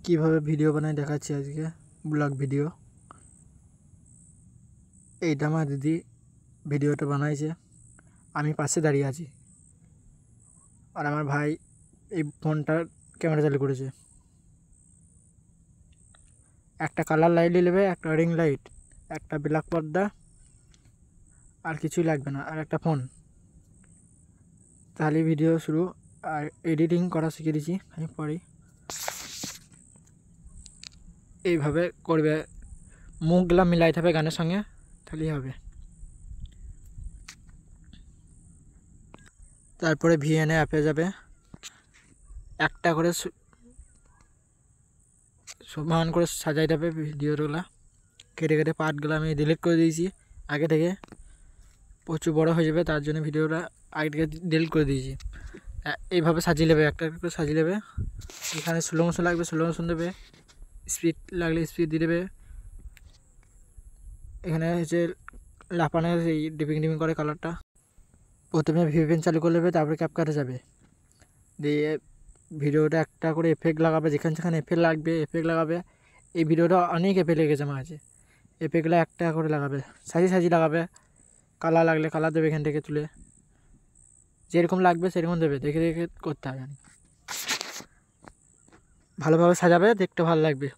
কিভাবে ভিডিও বানাই দেখাচ্ছি আজকে ব্লগ ভিডিও। এইটা আমার দিদি ভিডিওটা বানাইছে, আমি পাশে দাঁড়িয়ে আছি, আর আমার ভাই এই ফোনটার ক্যামেরা চালু করেছে। একটা কালার লাইট নেবে, একটা রিং লাইট, একটা ব্ল্যাক পর্দা, আর কিছুই লাগবে না, আর একটা ফোন, তাহলে ভিডিও শুরু। আর এডিটিং করা শিখে দিয়েছি আমি পরে। এইভাবে করবে, মুখগুলা মিলাইতে হবে গানের সঙ্গে, তাহলেই হবে। তারপরে ভিএনএ অ্যাপে যাবে, একটা করে সমান করে সাজাইতে হবে ভিডিওগুলো। কেটে কেটে পার্টগুলো আমি ডিলিট করে দিয়েছি আগে থেকে, প্রচুর বড় হয়ে যাবে, তার জন্য ভিডিওটা আগে থেকে ডিলিট করে দিয়েছি। এইভাবে সাজিয়ে নেবে, একটা করে সাজিয়ে নেবে। এখানে স্লো মোশন লাগবে, স্লো মোশন দেবে, স্পিড লাগলে স্পিড দিয়ে দেবে। এখানে হচ্ছে লাফানোর এই ডিপিং ডিপিং করে কালারটা। প্রথমে ভিপিএন চালু করে নেবে, তারপরে ক্যাপকাটে যাবে, দিয়ে ভিডিওটা একটা করে এফেক্ট লাগাবে, যেখানে যেখানে এফেক্ট লাগবে এফেক্ট লাগাবে। এই ভিডিওটা অনেক এফেক্ট লেগেছে আমার কাছে, এফেক্টগুলো একটা করে লাগাবে, সাজিয়ে সাজিয়ে লাগাবে। কালার লাগলে কালার দেবে, এখান থেকে তুলে যেরকম লাগবে সেরকম দেবে, দেখে দেখে করতে হবে। ভালোভাবে সাজাবে, দেখতে ভালো লাগবে।